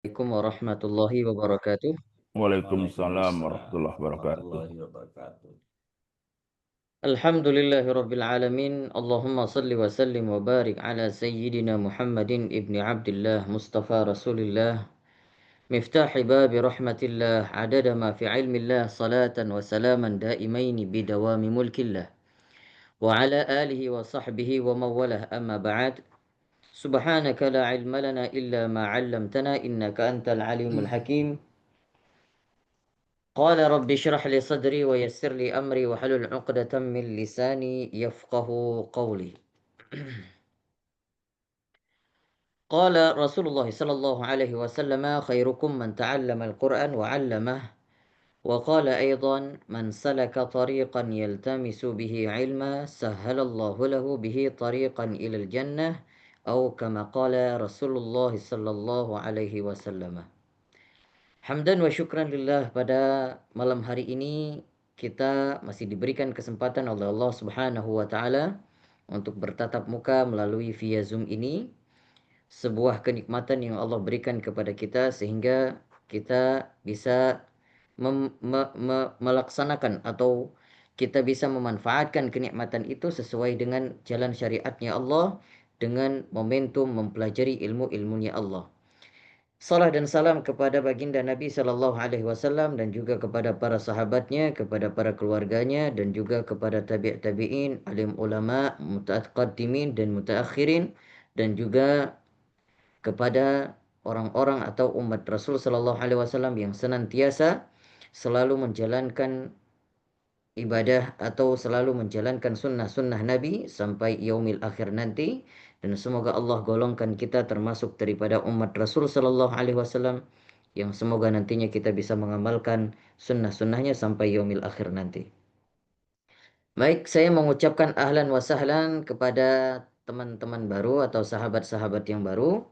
Assalamualaikum warahmatullahi wabarakatuh. Waalaikumsalam Waalaikumsalam warahmatullahi wabarakatuh. warahmatullahi wabarakatuh. Alhamdulillahi rabbil alamin. Allahumma salli wa sallim wa barik ala sayyidina Muhammadin ibni Abdullah Mustafa Rasulillah miftahi babi rahmatillah adada ma fi ilmillah salatan wa salaman daimaini bidawami mulkillah wa ala alihi wa sahbihi wa mawalah amma ba'd. Subhanaka la ilma lana illa ma 'allamtana innaka antal alimul hakim. قال رب اشرح لي صدري ويسر لي أمري وحلل عقدة من لساني يفقه قولي. قال رسول الله صلى الله عليه وسلم خيركم من تعلم القرآن وعلمه. وقال أيضا من سلك طريقا يلتمس به علما سهل الله له به طريقا إلى الجنة أو كما قال رسول الله صلى الله عليه وسلم. Hamdan wa syukran lillah, pada malam hari ini kita masih diberikan kesempatan oleh Allah Subhanahu wa taala untuk bertatap muka melalui via Zoom ini. Sebuah kenikmatan yang Allah berikan kepada kita sehingga kita bisa melaksanakan atau kita bisa memanfaatkan kenikmatan itu sesuai dengan jalan syariatnya Allah dengan momentum mempelajari ilmu-ilmunya Allah. Salam dan salam kepada baginda Nabi Sallallahu Alaihi Wasallam dan juga kepada para sahabatnya, kepada para keluarganya dan juga kepada tabi'in, alim ulama, mutaqaddimin dan mutaakhirin dan juga kepada orang-orang atau umat Rasul Sallallahu Alaihi Wasallam yang senantiasa selalu menjalankan ibadah atau selalu menjalankan sunnah-sunnah Nabi sampai yaumil akhir nanti, dan semoga Allah golongkan kita termasuk daripada umat Rasul Sallallahu Alaihi Wasallam yang semoga nantinya kita bisa mengamalkan sunnah-sunnahnya sampai yaumil akhir nanti. Baik, saya mengucapkan ahlan wa sahlan kepada teman-teman baru atau sahabat-sahabat yang baru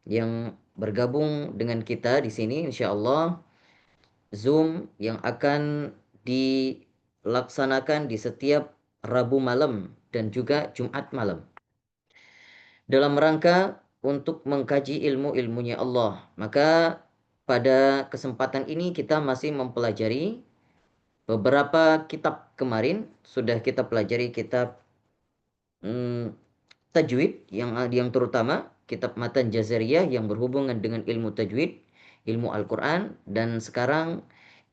yang bergabung dengan kita di sini, insya Allah Zoom yang akan dilaksanakan di setiap Rabu malam dan juga Jumat malam dalam rangka untuk mengkaji ilmu-ilmunya Allah. Maka pada kesempatan ini kita masih mempelajari beberapa kitab. Kemarin sudah kita pelajari kitab tajwid yang terutama kitab Matan Jazariyah yang berhubungan dengan ilmu tajwid, ilmu Al-Quran, dan sekarang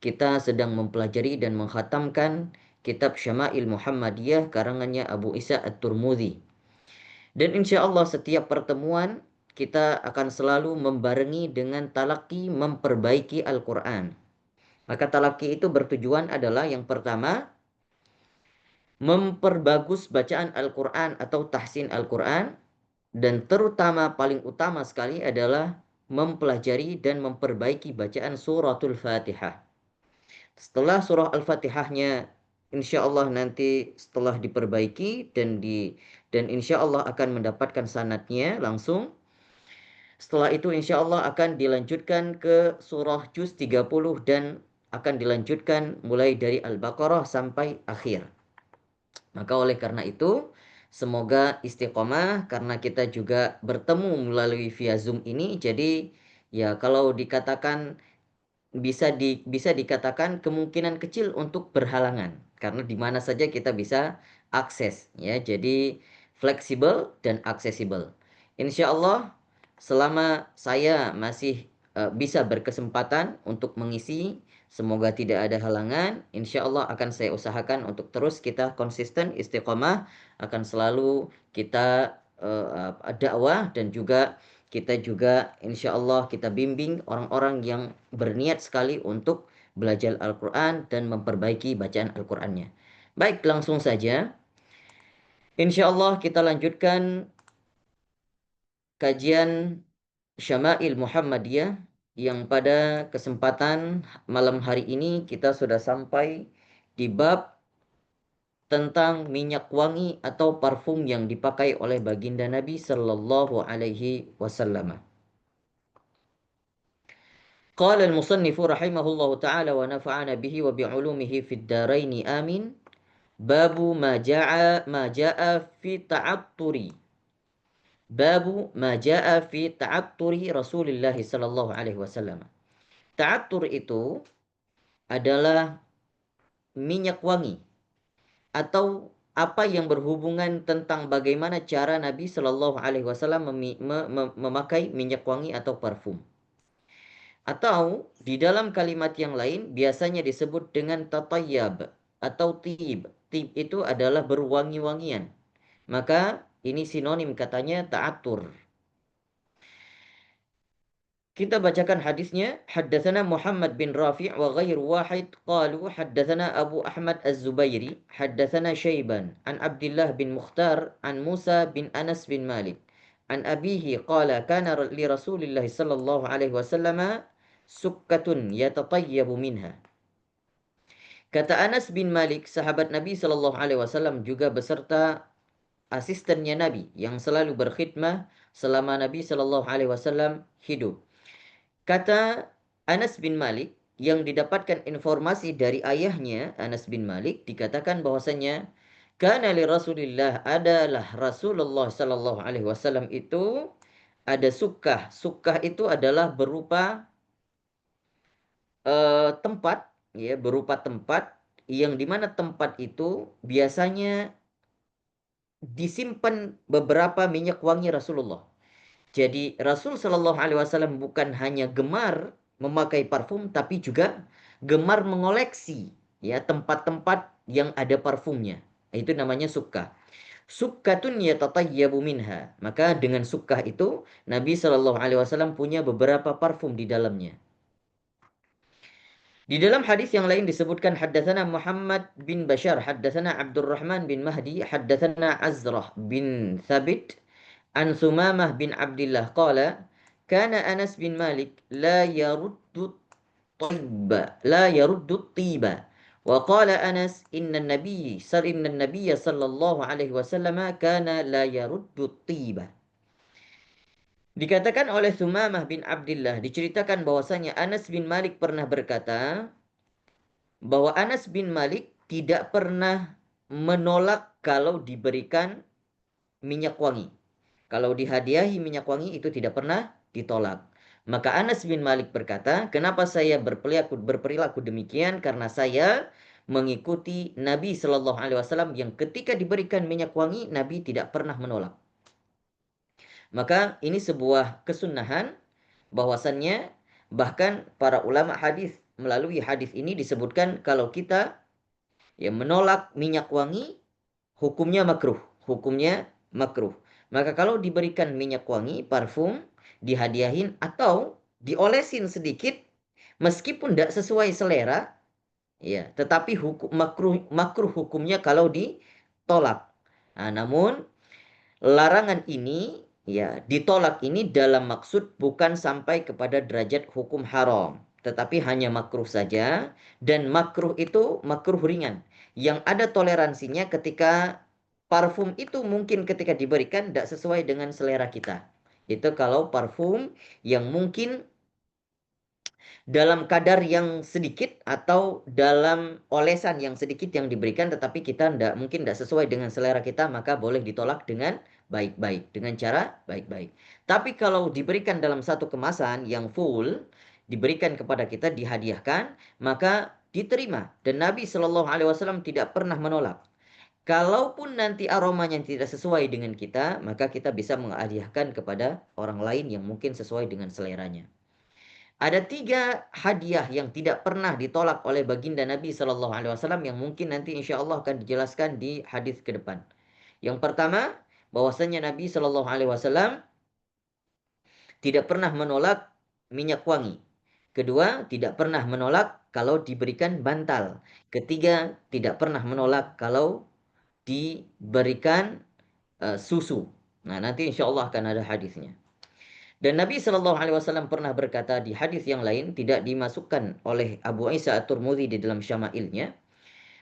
kita sedang mempelajari dan menghatamkan kitab Syama'il Muhammadiyah karangannya Abu Isa At-Turmudzi. Dan insya Allah setiap pertemuan kita akan selalu membarengi dengan talaki memperbaiki Al-Quran. Maka talaki itu bertujuan adalah yang pertama memperbagus bacaan Al-Quran atau tahsin Al-Quran, dan terutama paling utama sekali adalah mempelajari dan memperbaiki bacaan suratul Fatihah. Setelah surah Al-Fatihahnya insya Allah nanti setelah diperbaiki dan insya Allah akan mendapatkan sanadnya langsung. Setelah itu insya Allah akan dilanjutkan ke surah Juz 30 dan akan dilanjutkan mulai dari Al-Baqarah sampai akhir. Maka oleh karena itu, semoga istiqomah karena kita juga bertemu melalui via Zoom ini. Jadi ya kalau dikatakan bisa dikatakan kemungkinan kecil untuk berhalangan karena di mana saja kita bisa akses ya. Jadi fleksibel dan aksesibel. Insya Allah selama saya masih bisa berkesempatan untuk mengisi, semoga tidak ada halangan. Insya Allah akan saya usahakan untuk terus kita konsisten istiqomah, akan selalu kita dakwah dan juga kita juga insya Allah kita bimbing orang-orang yang berniat sekali untuk belajar Al-Quran dan memperbaiki bacaan Al-Qurannya. Baik, langsung saja. Insya Allah kita lanjutkan kajian Syama'il Muhammadiyah yang pada kesempatan malam hari ini kita sudah sampai di bab tentang minyak wangi atau parfum yang dipakai oleh baginda Nabi Sallallahu Alaihi Wasallam. قال المصنف رحمه الله تعالى ونفعنا به وبعلومه في الدارين آمين. باب ما جاء في تعطر Babu ma jaa fi ta'atturi Rasulullah sallallahu alaihi wasallam. Ta'attur itu adalah minyak wangi atau apa yang berhubungan tentang bagaimana cara Nabi Shallallahu Alaihi Wasallam memakai minyak wangi atau parfum. Atau di dalam kalimat yang lain biasanya disebut dengan tatayyab atau tib. Tib itu adalah berwangi-wangian. Maka ini sinonim katanya ta'atur. Kita bacakan hadisnya. Haddatsana Muhammad bin Rafi' wa ghair wahid qalu haddatsana Abu Ahmad Az-Zubairi haddatsana Syaiban an Abdullah bin Mukhtar an Musa bin Anas bin Malik an abihi qala kana li Rasulillah sallallahu alaihi wasallam sukkatun yatatayyabu minha. Kata Anas bin Malik, sahabat Nabi sallallahu alaihi wasallam juga beserta asistennya Nabi yang selalu berkhidmah selama Nabi sallallahu alaihi wasallam hidup. Kata Anas bin Malik yang didapatkan informasi dari ayahnya Anas bin Malik dikatakan bahwasanya kana li Rasulillah adalah Rasulullah sallallahu alaihi wasallam itu ada sukkah. Sukkah itu adalah berupa tempat ya, berupa tempat yang dimana tempat itu biasanya disimpan beberapa minyak wangi Rasulullah. Jadi Rasul Shallallahu Alaihi Wasallam bukan hanya gemar memakai parfum, tapi juga gemar mengoleksi ya tempat-tempat yang ada parfumnya. Itu namanya sukkah. Sukkatun yatatayyabu minha. Maka dengan sukkah itu Nabi Shallallahu Alaihi Wasallam punya beberapa parfum di dalamnya. Di dalam hadis yang lain disebutkan haddatsana Muhammad bin Bashar, haddatsana Abdurrahman bin Mahdi, haddatsana Azrah bin Thabit an Sumamah bin Abdullah qala kana Anas bin Malik la yaruddu tiba wa qala Anas inna nabiy sallallahu alaihi wasallam kana la yaruddu tiba. Dikatakan oleh Sumamah bin Abdullah, diceritakan bahwasanya Anas bin Malik pernah berkata bahwa Anas bin Malik tidak pernah menolak kalau diberikan minyak wangi. Kalau dihadiahi minyak wangi itu tidak pernah ditolak. Maka Anas bin Malik berkata, kenapa saya berperilaku demikian? Karena saya mengikuti Nabi Shallallahu Alaihi Wasallam yang ketika diberikan minyak wangi, Nabi tidak pernah menolak. Maka ini sebuah kesunahan bahwasannya bahkan para ulama hadis melalui hadis ini disebutkan kalau kita menolak minyak wangi hukumnya makruh, Maka kalau diberikan minyak wangi, parfum, dihadiahin atau diolesin sedikit, meskipun tidak sesuai selera, ya, tetapi makruh hukumnya kalau ditolak. Nah, namun larangan ini, ya, ditolak ini dalam maksud bukan sampai kepada derajat hukum haram, tetapi hanya makruh saja, dan makruh itu makruh ringan, yang ada toleransinya ketika parfum itu mungkin ketika diberikan tidak sesuai dengan selera kita. Itu kalau parfum yang mungkin dalam kadar yang sedikit atau dalam olesan yang sedikit yang diberikan tetapi kita mungkin tidak sesuai dengan selera kita, maka boleh ditolak dengan baik-baik, dengan cara baik-baik. Tapi kalau diberikan dalam satu kemasan yang full, diberikan kepada kita, dihadiahkan, maka diterima. Dan Nabi Shallallahu Alaihi Wasallam tidak pernah menolak. Kalaupun nanti aromanya tidak sesuai dengan kita, maka kita bisa menghadiahkan kepada orang lain yang mungkin sesuai dengan seleranya. Ada 3 hadiah yang tidak pernah ditolak oleh baginda Nabi Shallallahu Alaihi Wasallam yang mungkin nanti insya Allah akan dijelaskan di hadis ke depan. Yang pertama, bahwasanya Nabi Shallallahu Alaihi Wasallam tidak pernah menolak minyak wangi. Kedua, tidak pernah menolak kalau diberikan bantal. Ketiga, tidak pernah menolak kalau diberikan susu. Nah, nanti insya Allah akan ada hadisnya. Dan Nabi Shallallahu Alaihi Wasallam pernah berkata di hadis yang lain, tidak dimasukkan oleh Abu Isa At-Tirmidzi di dalam Syama'ilnya,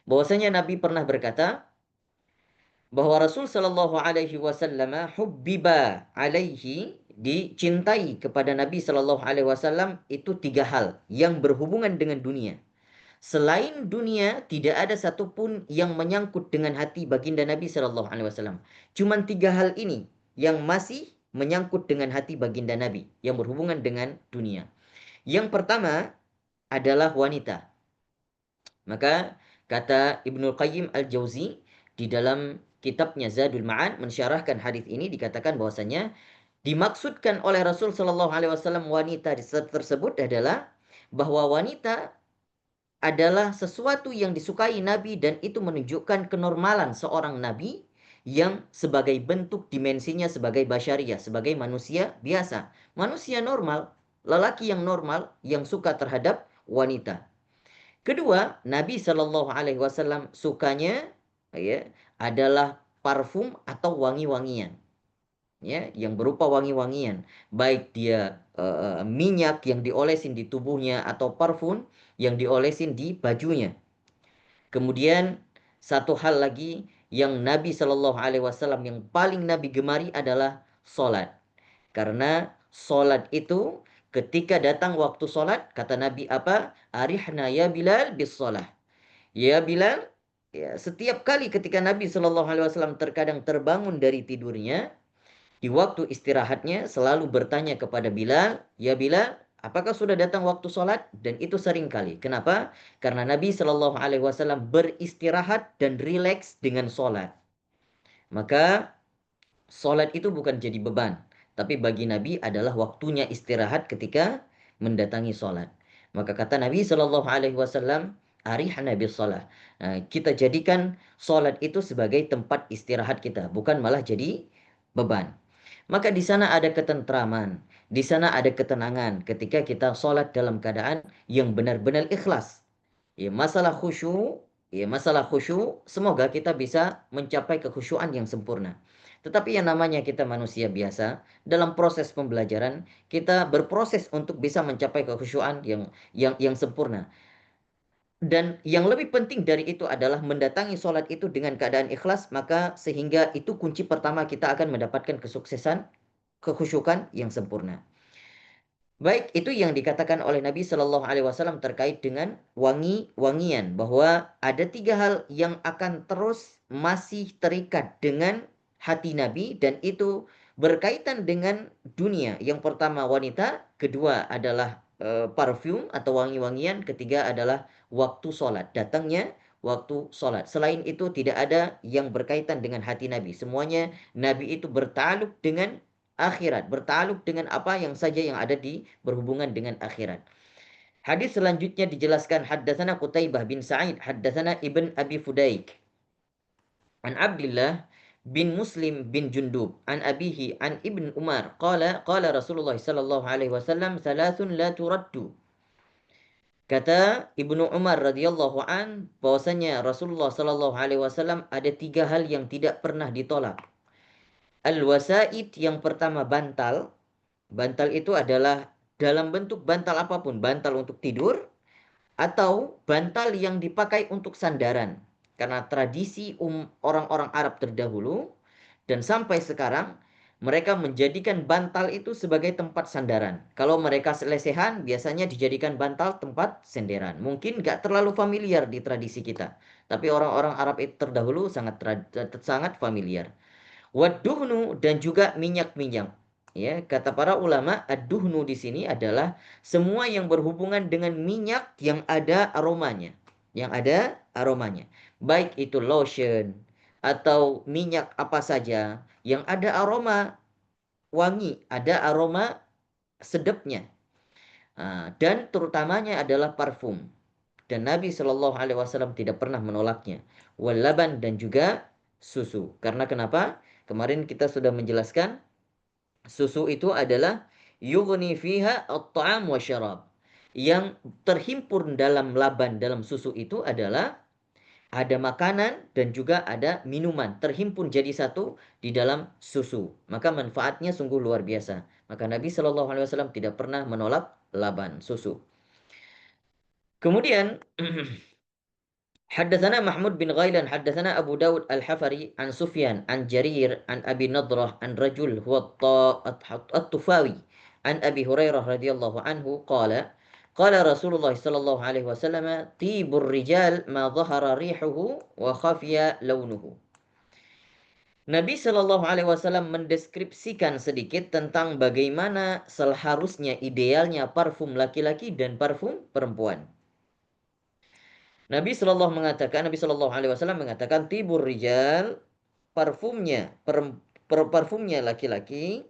bahwasanya Nabi pernah berkata bahwa Rasul Shallallahu Alaihi Wasallam hubbiba alaihi, dicintai kepada Nabi Shallallahu Alaihi Wasallam itu 3 hal yang berhubungan dengan dunia. Selain dunia, tidak ada satupun yang menyangkut dengan hati baginda Nabi Shallallahu Alaihi Wasallam. Cuman 3 hal ini yang masih menyangkut dengan hati baginda Nabi, yang berhubungan dengan dunia. Yang pertama adalah wanita. Maka kata Ibnul Qayyim Al-Jauzi di dalam kitabnya Zadul Ma'ad mensyarahkan hadis ini, dikatakan bahwasanya dimaksudkan oleh Rasul Shallallahu Alaihi Wasallam wanita tersebut adalah bahwa wanita adalah sesuatu yang disukai Nabi dan itu menunjukkan kenormalan seorang Nabi yang sebagai bentuk dimensinya sebagai basyariah, sebagai manusia biasa, manusia normal, lelaki yang normal yang suka terhadap wanita. Kedua, Nabi Shallallahu Alaihi Wasallam sukanya ya adalah parfum atau wangi-wangian, ya, yang berupa wangi-wangian, baik dia minyak yang diolesin di tubuhnya atau parfum yang diolesin di bajunya. Kemudian satu hal lagi yang Nabi Shallallahu Alaihi Wasallam yang paling Nabi gemari adalah solat, karena solat itu ketika datang waktu solat, kata Nabi apa? Arihna ya Bilal bis solah. Ya Bilal, ya, setiap kali ketika Nabi Shallallahu Alaihi Wasallam terkadang terbangun dari tidurnya, di waktu istirahatnya selalu bertanya kepada Bilal, ya Bilal, apakah sudah datang waktu sholat? Dan itu sering kali. Kenapa? Karena Nabi Shallallahu Alaihi Wasallam beristirahat dan rileks dengan sholat. Maka sholat itu bukan jadi beban, tapi bagi Nabi adalah waktunya istirahat ketika mendatangi sholat. Maka kata Nabi Shallallahu Alaihi Wasallam, arihna bis sholat. Nah, kita jadikan sholat itu sebagai tempat istirahat kita, bukan malah jadi beban. Maka di sana ada ketentraman, di sana ada ketenangan ketika kita sholat dalam keadaan yang benar-benar ikhlas. Masalah khusyuk, semoga kita bisa mencapai kekhusyuan yang sempurna. Tetapi yang namanya kita manusia biasa, dalam proses pembelajaran kita berproses untuk bisa mencapai kekhusyuan yang sempurna. Dan yang lebih penting dari itu adalah mendatangi sholat itu dengan keadaan ikhlas, maka sehingga itu kunci pertama kita akan mendapatkan kesuksesan, kekhusyukan yang sempurna. Baik, itu yang dikatakan oleh Nabi Shallallahu Alaihi Wasallam terkait dengan wangi-wangian, bahwa ada 3 hal yang akan terus masih terikat dengan hati Nabi dan itu berkaitan dengan dunia. Yang pertama wanita, kedua adalah parfum atau wangi-wangian, ketiga adalah waktu sholat, datangnya waktu sholat. Selain itu tidak ada yang berkaitan dengan hati Nabi. Semuanya Nabi itu bertaluk dengan akhirat, bertaluk dengan apa yang saja yang ada di berhubungan dengan akhirat. Hadis selanjutnya dijelaskan, haddatsana Qutaibah bin Sa'id, haddatsana Ibn Abi Fudaik an Abdullah bin Muslim bin Jundub an abihi an Ibn Umar qala Rasulullah sallallahu alaihi wasallam thalathun la turaddu. Kata Ibnu Umar radhiyallahu an bahwasanya Rasulullah sallallahu alaihi wasallam ada 3 hal yang tidak pernah ditolak. Al-wasaid, yang pertama bantal. Bantal itu adalah dalam bentuk bantal apapun, bantal untuk tidur atau bantal yang dipakai untuk sandaran. Karena tradisi orang-orang Arab terdahulu dan sampai sekarang mereka menjadikan bantal itu sebagai tempat sandaran. Kalau mereka selesehan biasanya dijadikan bantal tempat senderan. Mungkin nggak terlalu familiar di tradisi kita, tapi orang-orang Arab itu terdahulu sangat familiar. Waduhnu, dan juga minyak-minyak. Ya, kata para ulama, ad-duhnu di sini adalah semua yang berhubungan dengan minyak yang ada aromanya. Yang ada aromanya. Baik itu lotion atau minyak apa saja yang ada aroma wangi, ada aroma sedapnya. Dan terutamanya adalah parfum. Dan Nabi Shallallahu Alaihi Wasallam tidak pernah menolaknya. Walaban, dan juga susu. Karena kenapa? Kemarin kita sudah menjelaskan susu itu adalah yughni fiha at-ta'am wa syarab. Yang terhimpun dalam laban, dalam susu itu adalah ada makanan dan juga ada minuman terhimpun jadi satu di dalam susu. Maka manfaatnya sungguh luar biasa. Maka Nabi Shallallahu Alaihi Wasallam tidak pernah menolak laban susu. Kemudian حدثنا محمود بن غيلان حدثنا أبو داود الحفري عن سفيان عن جرير عن أبي نضرة عن رجل هو الطفاوي عن أبي هريرة رضي الله عنه قال قال رسول الله صلى الله عليه وسلم طيب الرجال ما ظهر ريحه وخفي لونه. Nabi Shallallahu Alaihi Wasallam mendeskripsikan sedikit tentang bagaimana seharusnya idealnya parfum laki-laki dan parfum perempuan. Nabi Shallallahu Alaihi Wasallam mengatakan tibur rijal, parfumnya laki-laki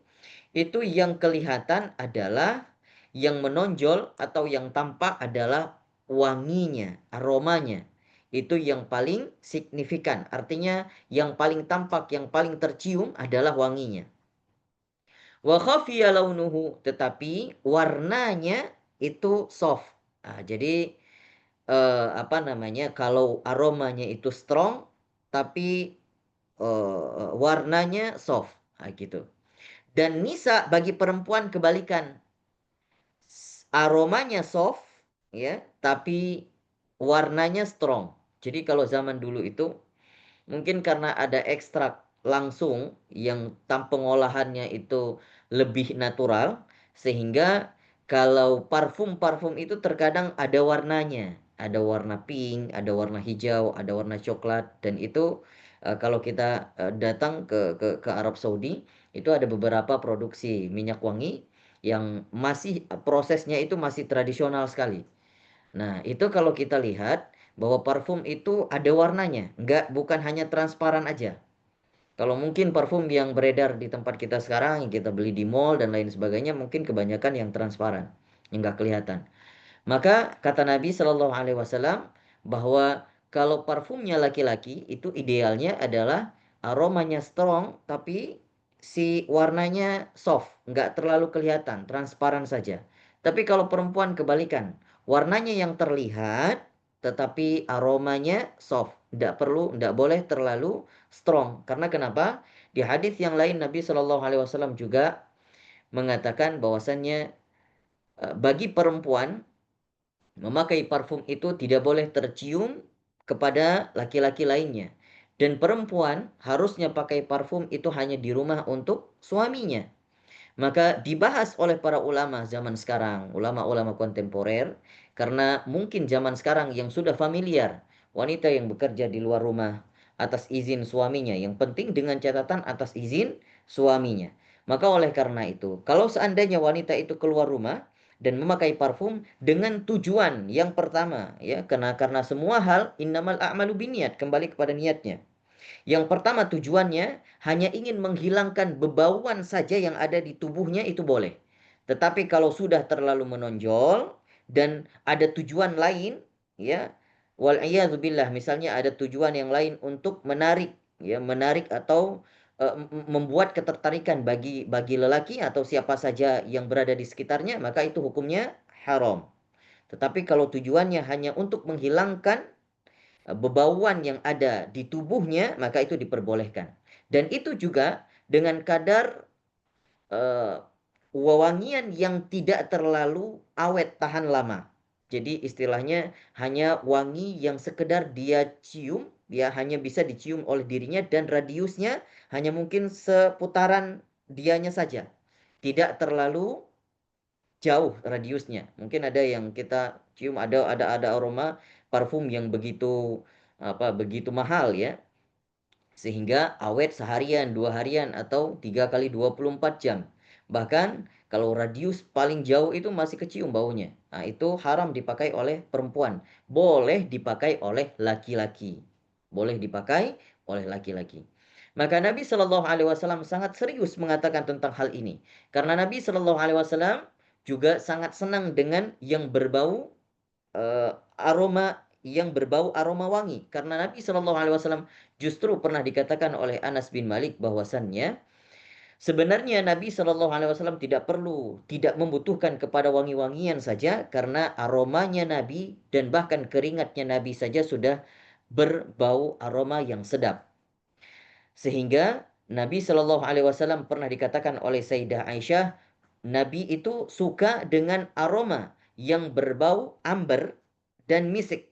itu yang kelihatan adalah, yang menonjol atau yang tampak adalah wanginya, aromanya. Itu yang paling signifikan. Artinya yang paling tampak, yang paling tercium adalah wanginya. Wa khafiya launuhu, tetapi warnanya itu soft. Jadi apa namanya, kalau aromanya itu strong tapi warnanya soft, gitu. Dan nisa bagi perempuan kebalikan, aromanya soft ya, tapi warnanya strong. Jadi kalau zaman dulu itu mungkin karena ada ekstrak langsung yang pengolahannya itu lebih natural, sehingga kalau parfum-parfum itu terkadang ada warnanya. Ada warna pink, ada warna hijau, ada warna coklat, dan itu kalau kita datang ke Arab Saudi, itu ada beberapa produksi minyak wangi yang masih prosesnya itu masih tradisional sekali. Nah, itu kalau kita lihat bahwa parfum itu ada warnanya, bukan hanya transparan aja. Kalau mungkin parfum yang beredar di tempat kita sekarang, yang kita beli di mall dan lain sebagainya, mungkin kebanyakan yang transparan, yang nggak kelihatan. Maka kata Nabi Shallallahu Alaihi Wasallam bahwa kalau parfumnya laki-laki itu idealnya adalah aromanya strong tapi si warnanya soft, nggak terlalu kelihatan, transparan saja. Tapi kalau perempuan kebalikan, warnanya yang terlihat tetapi aromanya soft, nggak boleh terlalu strong. Karena kenapa? Di hadis yang lain Nabi Shallallahu Alaihi Wasallam juga mengatakan bahwasannya bagi perempuan memakai parfum itu tidak boleh tercium kepada laki-laki lainnya. Dan perempuan harusnya pakai parfum itu hanya di rumah untuk suaminya. Maka dibahas oleh para ulama zaman sekarang, ulama-ulama kontemporer, karena mungkin zaman sekarang yang sudah familiar, wanita yang bekerja di luar rumah atas izin suaminya, yang penting dengan catatan atas izin suaminya. Maka oleh karena itu, kalau seandainya wanita itu keluar rumah dan memakai parfum dengan tujuan yang pertama, ya, karena semua hal innamal a'malu binniyat, kembali kepada niatnya. Yang pertama tujuannya hanya ingin menghilangkan bebauan saja yang ada di tubuhnya, itu boleh. Tetapi kalau sudah terlalu menonjol dan ada tujuan lain, ya, wal billah, misalnya ada tujuan yang lain untuk menarik, ya, menarik atau membuat ketertarikan bagi lelaki atau siapa saja yang berada di sekitarnya, maka itu hukumnya haram. Tetapi kalau tujuannya hanya untuk menghilangkan bebauan yang ada di tubuhnya, maka itu diperbolehkan. Dan itu juga dengan kadar wewangian yang tidak terlalu awet, tahan lama. Jadi istilahnya hanya wangi yang sekedar dia cium, dia hanya bisa dicium oleh dirinya dan radiusnya hanya mungkin seputaran dianya saja. Tidak terlalu jauh radiusnya. Mungkin ada yang kita cium, ada aroma parfum yang begitu mahal, ya. Sehingga awet seharian, 2 harian, atau 3 kali 24 jam. Bahkan kalau radius paling jauh itu masih kecium baunya. Nah, itu haram dipakai oleh perempuan. Boleh dipakai oleh laki-laki. Boleh dipakai oleh laki-laki. Maka Nabi Shallallahu Alaihi Wasallam sangat serius mengatakan tentang hal ini. Karena Nabi Shallallahu Alaihi Wasallam juga sangat senang dengan yang berbau aroma wangi, karena Nabi Shallallahu Alaihi Wasallam justru pernah dikatakan oleh Anas bin Malik bahwasannya sebenarnya Nabi Shallallahu Alaihi Wasallam tidak membutuhkan kepada wangi-wangian saja, karena aromanya Nabi dan bahkan keringatnya Nabi saja sudah berbau aroma yang sedap. Sehingga Nabi Shallallahu Alaihi Wasallam pernah dikatakan oleh Sayyidah Aisyah, Nabi itu suka dengan aroma yang berbau amber dan misik.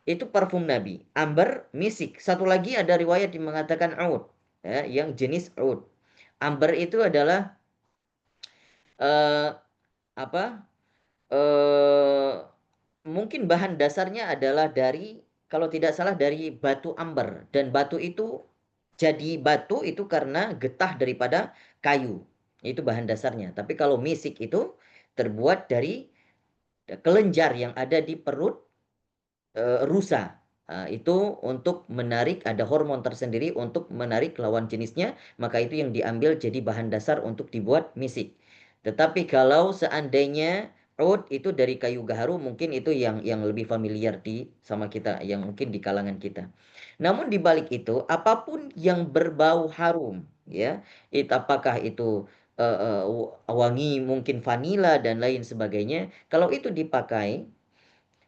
Itu parfum Nabi. Amber, misik. Satu lagi ada riwayat yang mengatakan oud, ya, yang jenis oud. Amber itu adalah uh, apa? Uh, Mungkin bahan dasarnya adalah dari, kalau tidak salah, dari batu amber, dan batu itu jadi batu itu karena getah daripada kayu. Itu bahan dasarnya. Tapi kalau misik itu terbuat dari kelenjar yang ada di perut rusa. Itu untuk menarik, ada hormon tersendiri untuk menarik lawan jenisnya, maka itu yang diambil jadi bahan dasar untuk dibuat misik. Tetapi kalau seandainya oud itu dari kayu gaharu, mungkin itu yang lebih familiar sama kita, yang mungkin di kalangan kita. Namun di balik itu, apapun yang berbau harum, ya, apakah itu wangi mungkin vanila dan lain sebagainya, kalau itu dipakai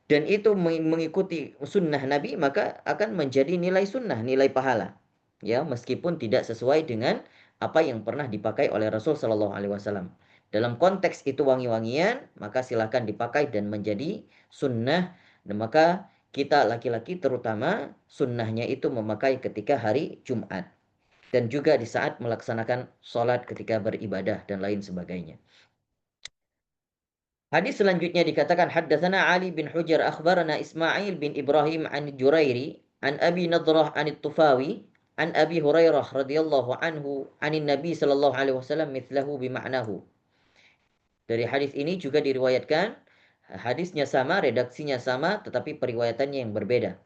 dan itu mengikuti sunnah Nabi, maka akan menjadi nilai sunnah, nilai pahala. Ya, meskipun tidak sesuai dengan apa yang pernah dipakai oleh Rasul Shallallahu Alaihi Wasallam. Dalam konteks itu wangi-wangian, maka silakan dipakai dan menjadi sunnah. Dan maka kita laki-laki terutama sunnahnya itu memakai ketika hari Jumat. Dan juga di saat melaksanakan sholat ketika beribadah dan lain sebagainya. Hadis selanjutnya dikatakan haddatsana Ali bin Hujar akhbarana Ismail bin Ibrahim an Jurairi an Abi Nadrah an Tufawi an Abi Hurairah radhiyallahu anhu anin Nabi sallallahu alaihi wasallam mithlahu bima'nahu. Dari hadis ini juga diriwayatkan hadisnya sama, redaksinya sama, tetapi periwayatannya yang berbeda.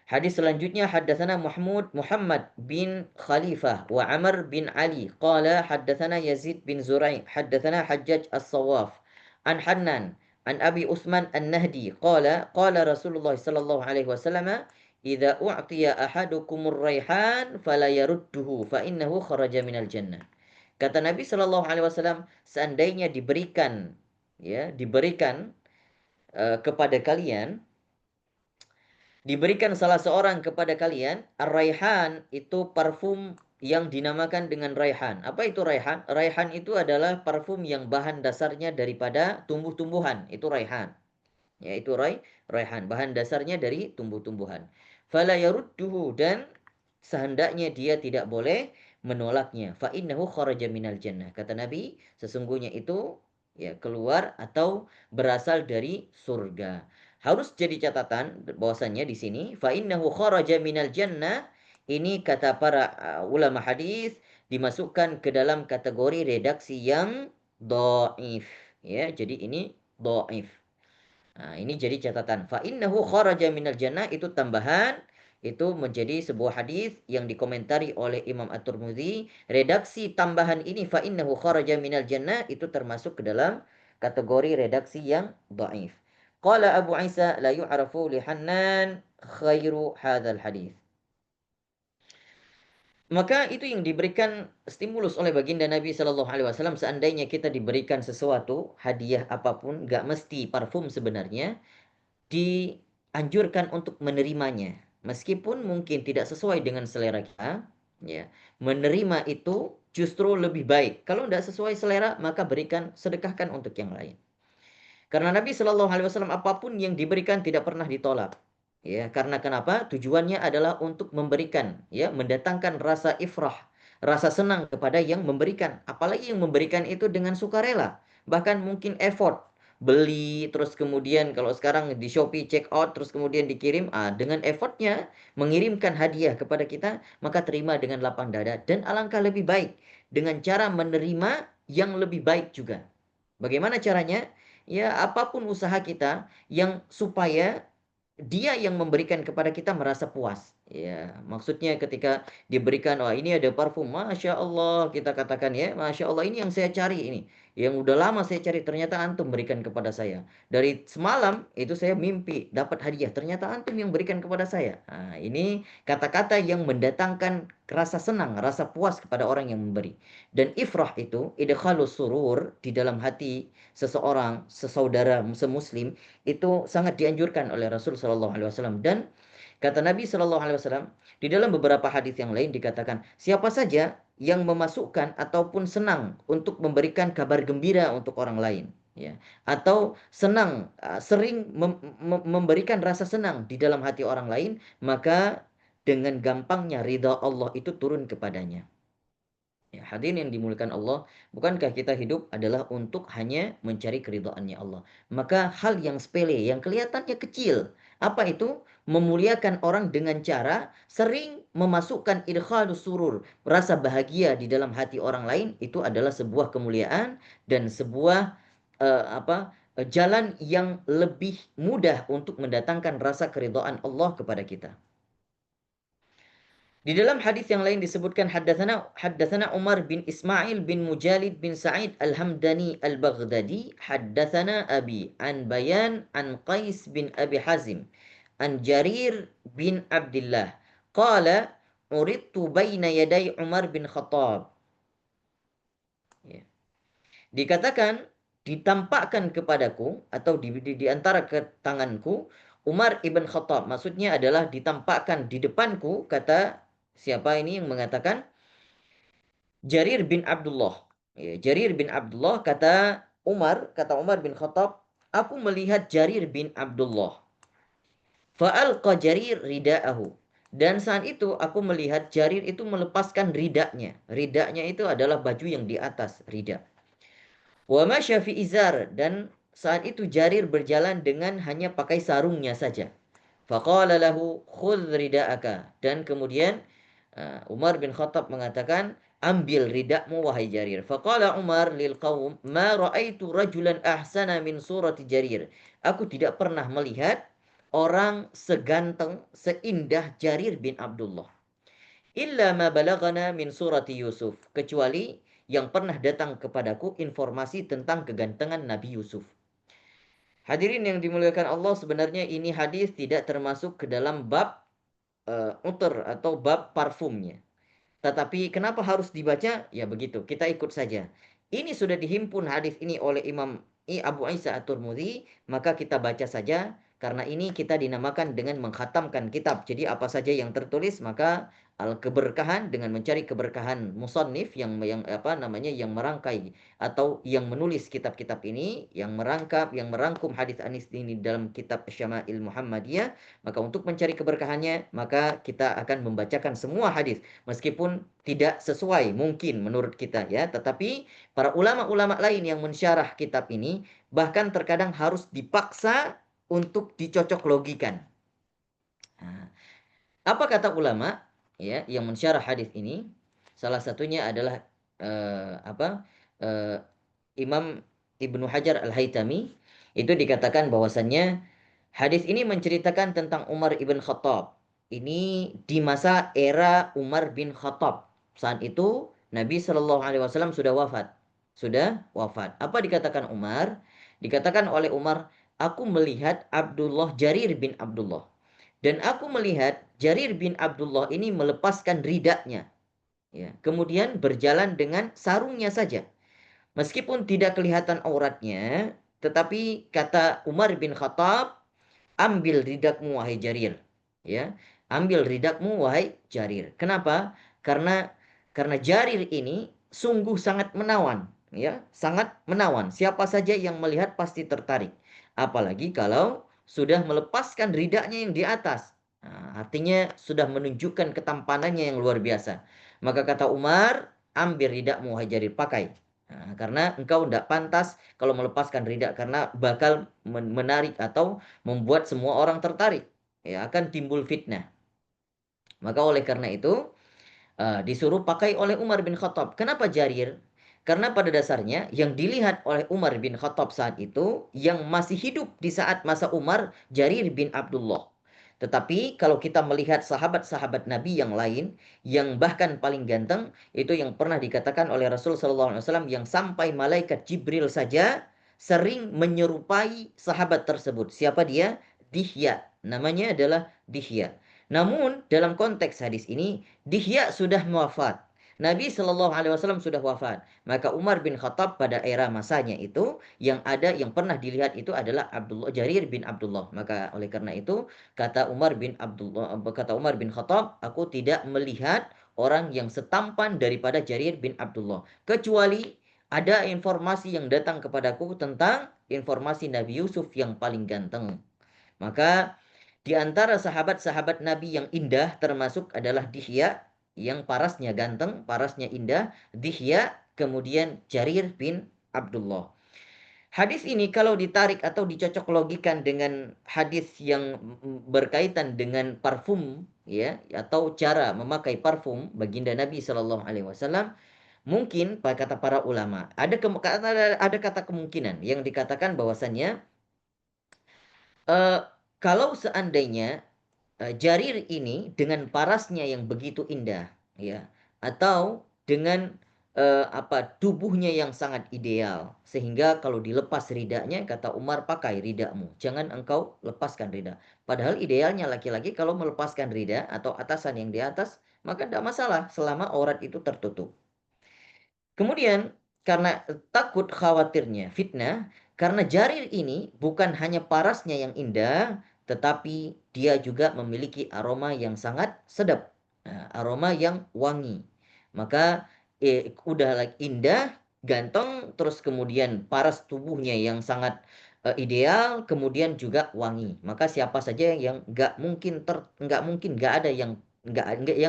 Hadis selanjutnya haddatsana Muhammad bin Khalifah wa Amr bin Ali qala haddatsana Yazid bin Zurai' haddatsana Hajjaj As-Sawaf an Hannan an Abi Utsman An-Nahdi qala Rasulullah sallallahu alaihi wasallam idza u'tiya ahadukumur raihan fala yarudduhu fa innahu kharaja minal jannah. Kata Nabi sallallahu alaihi wasallam, seandainya diberikan kepada kalian, diberikan salah seorang kepada kalian, ar-raihan itu parfum yang dinamakan dengan raihan. Apa itu raihan? Raihan itu adalah parfum yang bahan dasarnya daripada tumbuh-tumbuhan. Itu raihan. Yaitu raihan. Bahan dasarnya dari tumbuh-tumbuhan. Fala yarudduhu, dan sehendaknya dia tidak boleh menolaknya. Fa innahu kharaja minal jannah. Kata Nabi, sesungguhnya itu keluar atau berasal dari surga. Harus jadi catatan bahwasannya di sini fa innahu kharaja minal jannah, ini kata para ulama hadis dimasukkan ke dalam kategori redaksi yang dhaif, ya. Jadi ini dhaif. Nah, ini jadi catatan. Fa innahu kharaja minal jannah itu tambahan, itu menjadi sebuah hadis yang dikomentari oleh Imam At-Tirmidzi. Redaksi tambahan ini fa innahu kharaja minal jannah itu termasuk ke dalam kategori redaksi yang dhaif. Qala Abu Isa la yu'rafu li Hannan khairu hadzal hadis. Maka itu yang diberikan stimulus oleh baginda Nabi Shallallahu Alaihi Wasallam. Seandainya kita diberikan sesuatu hadiah apapun, gak mesti parfum sebenarnya, dianjurkan untuk menerimanya. Meskipun mungkin tidak sesuai dengan selera kita, ya, menerima itu justru lebih baik. Kalau tidak sesuai selera, maka berikan, sedekahkan untuk yang lain. Karena Nabi Shallallahu Alaihi Wasallam apapun yang diberikan tidak pernah ditolak. Ya, karena kenapa? Tujuannya adalah untuk memberikan, ya, mendatangkan rasa ifrah, rasa senang kepada yang memberikan. Apalagi yang memberikan itu dengan sukarela, bahkan mungkin effort. Beli, terus kemudian kalau sekarang di Shopee check out, terus kemudian dikirim, dengan effortnya mengirimkan hadiah kepada kita, maka terima dengan lapang dada. Dan alangkah lebih baik dengan cara menerima yang lebih baik juga. Bagaimana caranya? Ya, apapun usaha kita yang supaya dia yang memberikan kepada kita merasa puas. Ya, maksudnya ketika diberikan, wah ini ada parfum, Masya Allah, kita katakan ya, Masya Allah ini yang saya cari ini. Yang udah lama saya cari, ternyata antum berikan kepada saya. Dari semalam itu saya mimpi dapat hadiah, ternyata antum yang berikan kepada saya. Nah, ini kata-kata yang mendatangkan rasa senang, rasa puas kepada orang yang memberi. Dan ifrah itu, idkhalus surur di dalam hati seseorang, sesaudara, semuslim, itu sangat dianjurkan oleh Rasul Shallallahu Alaihi Wasallam. Dan kata Nabi Shallallahu Alaihi Wasallam di dalam beberapa hadis yang lain dikatakan, siapa saja yang memasukkan ataupun senang untuk memberikan kabar gembira untuk orang lain, ya, atau senang, sering memberikan rasa senang di dalam hati orang lain, maka dengan gampangnya ridha Allah itu turun kepadanya. Ya, hadirin yang dimuliakan Allah, bukankah kita hidup adalah untuk hanya mencari keridhaannya Allah? Maka hal yang sepele, yang kelihatannya kecil, apa itu? Memuliakan orang dengan cara sering memasukkan idkhalus surur, rasa bahagia di dalam hati orang lain, itu adalah sebuah kemuliaan dan sebuah jalan yang lebih mudah untuk mendatangkan rasa keridhaan Allah kepada kita. Di dalam hadis yang lain disebutkan haddatsana Umar bin Ismail bin Mujalid bin Sa'id Al-Hamdani Al-Baghdadi haddatsana Abi an Bayan an Qais bin Abi Hazim an Jarir bin Abdullah qala uridtu baina yaday Umar bin Khattab. Ya. Dikatakan ditampakkan kepadaku atau di antara ke tanganku Umar ibn Khattab, maksudnya adalah ditampakkan di depanku, kata siapa ini yang mengatakan? Jarir bin Abdullah. Ya, Jarir bin Abdullah kata Umar bin Khattab, aku melihat Jarir bin Abdullah. Fa'alqa Jarir rida'ahu. Dan saat itu aku melihat Jarir itu melepaskan ridaknya. Ridaknya itu adalah baju yang di atas rida. Wa masya fi izar, dan saat itu Jarir berjalan dengan hanya pakai sarungnya saja. Faqala lahu khudh rida'aka, dan kemudian Umar bin Khattab mengatakan, ambil ridakmu wahai Jarir. Faqala Umar lil qaum ma ra'aitu rajulan ahsana min surati Jarir. Aku tidak pernah melihat orang seganteng, seindah Jarir bin Abdullah. Illa ma balagana min surati Yusuf, kecuali yang pernah datang kepadaku informasi tentang kegantengan Nabi Yusuf. Hadirin yang dimuliakan Allah, sebenarnya ini hadis tidak termasuk ke dalam bab utur atau bab parfumnya. Tetapi kenapa harus dibaca? Ya begitu, kita ikut saja. Ini sudah dihimpun hadis ini oleh Imam Abu Isa At-Tirmidzi, maka kita baca saja, karena ini kita dinamakan dengan mengkhatamkan kitab. Jadi apa saja yang tertulis, maka keberkahan dengan mencari keberkahan musannif yang merangkai atau yang menulis kitab-kitab ini, yang merangkum hadis Anis ini dalam kitab Syama'il Muhammadiyah, maka untuk mencari keberkahannya, maka kita akan membacakan semua hadis meskipun tidak sesuai mungkin menurut kita ya, tetapi para ulama-ulama lain yang mensyarah kitab ini bahkan terkadang harus dipaksa untuk dicocok logikan. Apa kata ulama ya yang mensyarah hadis ini? Salah satunya adalah Imam Ibnu Hajar Al-Haytami. Itu dikatakan bahwasannya hadis ini menceritakan tentang Umar ibn Khattab. Ini di masa era Umar bin Khattab. Saat itu Nabi Shallallahu Alaihi Wasallam sudah wafat. Apa dikatakan Umar? Dikatakan oleh Umar, aku melihat Jarir bin Abdullah. Dan aku melihat Jarir bin Abdullah ini melepaskan ridaknya. Ya, kemudian berjalan dengan sarungnya saja. Meskipun tidak kelihatan auratnya, tetapi kata Umar bin Khattab, ambil ridakmu wahai Jarir. Ya, ambil ridakmu wahai Jarir. Kenapa? Karena Jarir ini sungguh sangat menawan, ya, sangat menawan. Siapa saja yang melihat pasti tertarik. Apalagi kalau sudah melepaskan ridaknya yang di atas. Nah, artinya sudah menunjukkan ketampanannya yang luar biasa. Maka kata Umar, ambil ridakmu wahai Jarir, pakai. Nah, karena engkau tidak pantas kalau melepaskan ridak, karena bakal menarik atau membuat semua orang tertarik. Ya, akan timbul fitnah. Maka oleh karena itu disuruh pakai oleh Umar bin Khattab. Kenapa Jarir? Karena pada dasarnya yang dilihat oleh Umar bin Khattab saat itu, yang masih hidup di saat masa Umar, Jarir bin Abdullah. Tetapi kalau kita melihat sahabat-sahabat Nabi yang lain, yang bahkan paling ganteng, itu yang pernah dikatakan oleh Rasul SAW, yang sampai malaikat Jibril saja sering menyerupai sahabat tersebut. Siapa dia? Dihya. Namanya adalah Dihya. Namun dalam konteks hadis ini, Dihya sudah wafat. Nabi Shallallahu Alaihi Wasallam sudah wafat. Maka Umar bin Khattab pada era masanya itu, yang pernah dilihat itu adalah Jarir bin Abdullah. Maka oleh karena itu kata Umar bin Khattab, aku tidak melihat orang yang setampan daripada Jarir bin Abdullah, kecuali ada informasi yang datang kepadaku tentang informasi Nabi Yusuf yang paling ganteng. Maka di antara sahabat-sahabat Nabi yang indah termasuk adalah Dihya, yang parasnya ganteng, parasnya indah, Dihya, kemudian Jarir bin Abdullah. Hadis ini kalau ditarik atau dicocok logikan dengan hadis yang berkaitan dengan parfum ya, atau cara memakai parfum baginda Nabi Shallallahu Alaihi Wasallam, mungkin kata para ulama ada kata kemungkinan yang dikatakan bahwasannya kalau seandainya Jarir ini dengan parasnya yang begitu indah, ya, atau dengan tubuhnya yang sangat ideal, sehingga kalau dilepas ridanya, kata Umar, pakai ridamu, jangan engkau lepaskan rida. Padahal idealnya laki-laki kalau melepaskan rida atau atasan yang di atas, maka tidak masalah selama aurat itu tertutup. Kemudian karena takut khawatirnya fitnah, karena Jarir ini bukan hanya parasnya yang indah, tetapi dia juga memiliki aroma yang sangat sedap, aroma yang wangi. Maka udah indah, ganteng, terus kemudian paras tubuhnya yang sangat ideal, kemudian juga wangi. Maka siapa saja yang nggak ada yang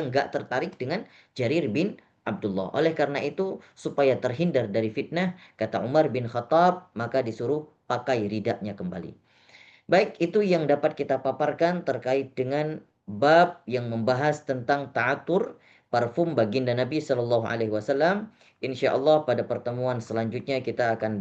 nggak tertarik dengan Jarir bin Abdullah. Oleh karena itu, supaya terhindar dari fitnah, kata Umar bin Khattab, maka disuruh pakai ridaknya kembali. Baik, itu yang dapat kita paparkan terkait dengan bab yang membahas tentang ta'atur parfum baginda Nabi Shallallahu Alaihi Wasallam. Insya Allah pada pertemuan selanjutnya kita akan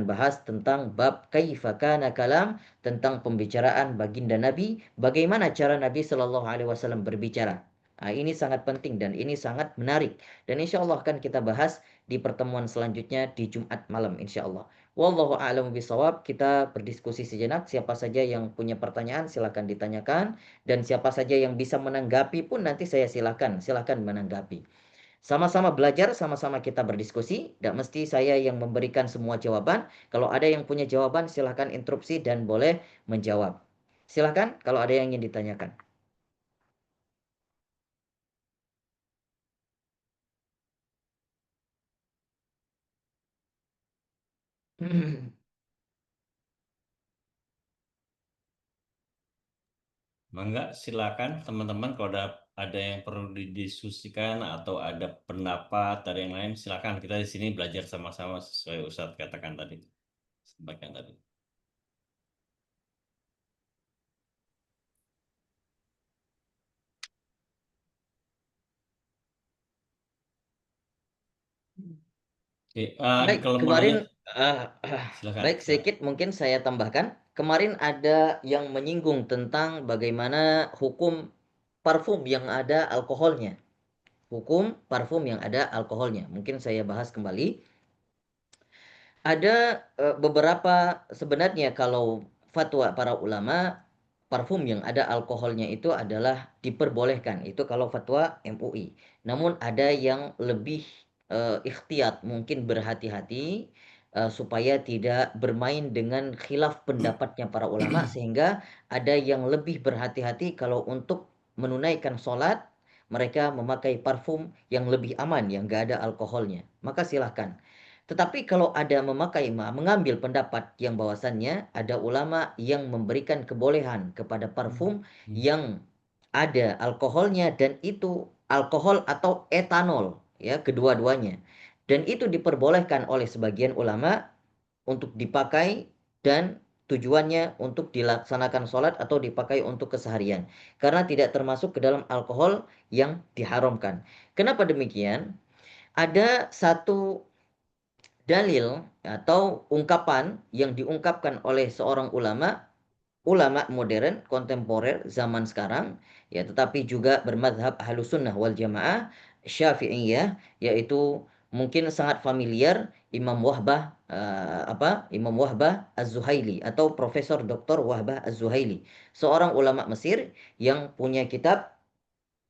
bahas tentang bab kaifa kana kalam, tentang pembicaraan baginda Nabi, bagaimana cara Nabi Shallallahu Alaihi Wasallam berbicara. Ini sangat penting dan ini sangat menarik, dan insya Allah akan kita bahas di pertemuan selanjutnya di Jumat malam insya Allah. Wallahu a'lamu bishawab. Kita berdiskusi sejenak. Siapa saja yang punya pertanyaan silakan ditanyakan, dan siapa saja yang bisa menanggapi pun nanti saya silakan menanggapi. Sama-sama belajar, sama-sama kita berdiskusi. Tidak mesti saya yang memberikan semua jawaban. Kalau ada yang punya jawaban silakan interupsi dan boleh menjawab. Silakan kalau ada yang ingin ditanyakan. Mangga, silakan teman-teman kalau ada yang perlu didiskusikan atau ada pendapat dari yang lain, silakan. Kita di sini belajar sama-sama sesuai Ustadz katakan tadi. Sampaikan tadi. Oke, Baik, kalau mau kemarin nanya, silakan. baik, sedikit mungkin saya tambahkan. Kemarin ada yang menyinggung tentang bagaimana hukum parfum yang ada alkoholnya. Hukum parfum yang ada alkoholnya. Mungkin saya bahas kembali. Ada beberapa, sebenarnya kalau fatwa para ulama, parfum yang ada alkoholnya itu adalah diperbolehkan. Itu kalau fatwa MUI. Namun ada yang lebih ikhtiyat, mungkin berhati-hati supaya tidak bermain dengan khilaf pendapatnya para ulama, sehingga ada yang lebih berhati-hati kalau untuk menunaikan sholat mereka memakai parfum yang lebih aman, yang gak ada alkoholnya. Maka silahkan. Tetapi kalau ada mengambil pendapat yang bahwasannya ada ulama yang memberikan kebolehan kepada parfum yang ada alkoholnya, dan itu alkohol atau etanol, ya, kedua-duanya. Dan itu diperbolehkan oleh sebagian ulama untuk dipakai, dan tujuannya untuk dilaksanakan sholat atau dipakai untuk keseharian. Karena tidak termasuk ke dalam alkohol yang diharamkan. Kenapa demikian? Ada satu dalil atau ungkapan yang diungkapkan oleh seorang ulama modern kontemporer zaman sekarang, ya, tetapi juga bermadhab Ahlus Sunnah wal Jamaah Syafi'iyah, yaitu mungkin sangat familiar Imam Wahbah Imam Wahbah Az-Zuhaili atau Profesor Dr. Wahbah Az-Zuhaili, seorang ulama Mesir yang punya kitab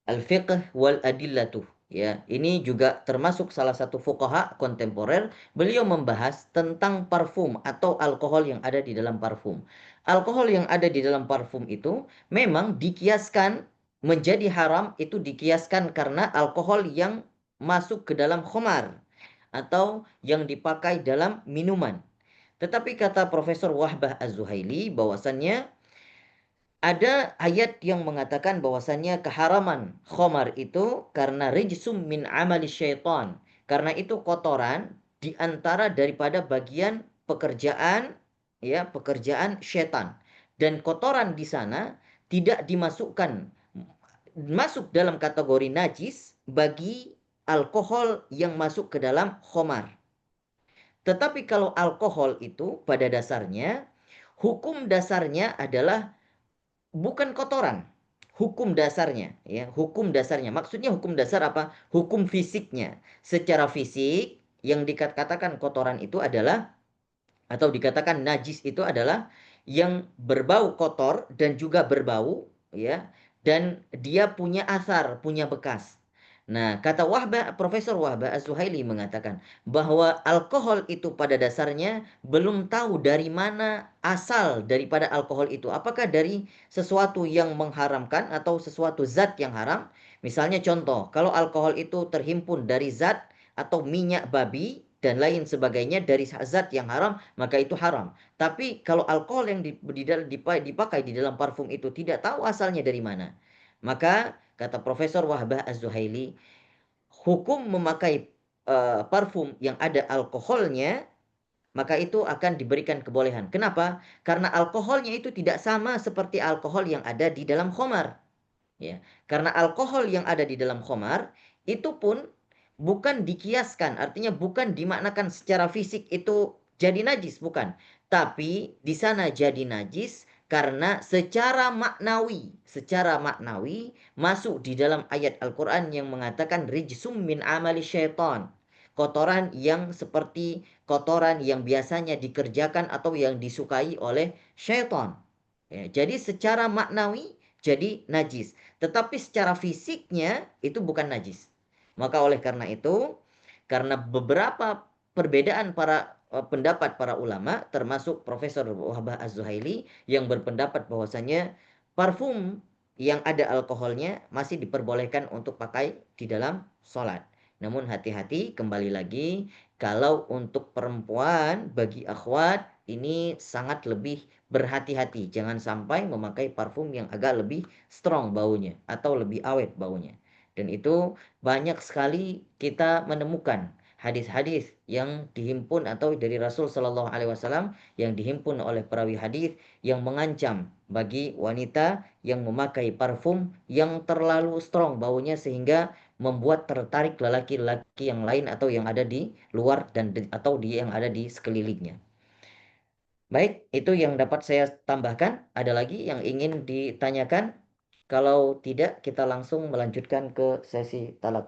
Al-Fiqh wal Adillatuh. Ya, ini juga termasuk salah satu fuqaha kontemporer. Beliau membahas tentang parfum atau alkohol yang ada di dalam parfum. Alkohol yang ada di dalam parfum itu memang dikiaskan menjadi haram, itu dikiaskan karena alkohol yang masuk ke dalam khamar atau yang dipakai dalam minuman. Tetapi kata Profesor Wahbah Az-Zuhaili bahwasannya ada ayat yang mengatakan bahwasannya keharaman khamar itu karena rijsum min amali syaitan. Karena itu kotoran di antara daripada bagian pekerjaan, ya, pekerjaan syaitan. Dan kotoran di sana tidak dimasukkan masuk dalam kategori najis bagi alkohol yang masuk ke dalam khamar. Tetapi kalau alkohol itu pada dasarnya, hukum dasarnya adalah bukan kotoran. Hukum dasarnya, ya, hukum dasarnya. Maksudnya hukum dasar apa? Hukum fisiknya. Secara fisik yang dikatakan kotoran itu adalah, atau dikatakan najis itu adalah yang berbau kotor dan juga berbau, ya, dan dia punya asar, punya bekas. Nah, kata Profesor Wahbah Az-Zuhaili mengatakan bahwa alkohol itu pada dasarnya belum tahu dari mana asal daripada alkohol itu. Apakah dari sesuatu yang mengharamkan atau sesuatu zat yang haram? Misalnya contoh, kalau alkohol itu terhimpun dari zat atau minyak babi dan lain sebagainya dari zat yang haram, maka itu haram. Tapi kalau alkohol yang dipakai di dalam parfum itu tidak tahu asalnya dari mana, maka kata Profesor Wahbah Az-Zuhaili, hukum memakai parfum yang ada alkoholnya, maka itu akan diberikan kebolehan. Kenapa? Karena alkoholnya itu tidak sama seperti alkohol yang ada di dalam khamar. Ya, karena alkohol yang ada di dalam khamar itu pun bukan dikiaskan, artinya bukan dimaknakan secara fisik itu jadi najis, bukan. Tapi di sana jadi najis karena secara maknawi masuk di dalam ayat Al-Quran yang mengatakan rijsum min amali syaitan. Kotoran yang seperti kotoran yang biasanya dikerjakan atau yang disukai oleh syaitan. Ya, jadi secara maknawi jadi najis. Tetapi secara fisiknya itu bukan najis. Maka oleh karena itu, karena beberapa perbedaan pendapat para ulama, termasuk Profesor Wahbah Az-Zuhaili yang berpendapat bahwasanya parfum yang ada alkoholnya masih diperbolehkan untuk pakai di dalam sholat. Namun hati-hati, kembali lagi, kalau untuk perempuan, bagi akhwat, ini sangat lebih berhati-hati. Jangan sampai memakai parfum yang agak lebih strong baunya atau lebih awet baunya. Dan itu banyak sekali kita menemukan hadis-hadis yang dihimpun atau dari Rasul Shallallahu Alaihi Wasallam yang dihimpun oleh perawi hadis yang mengancam bagi wanita yang memakai parfum yang terlalu strong baunya sehingga membuat tertarik lelaki-lelaki yang lain atau yang ada di luar dan atau yang ada di sekelilingnya. Baik, itu yang dapat saya tambahkan. Ada lagi yang ingin ditanyakan? Kalau tidak, kita langsung melanjutkan ke sesi talak.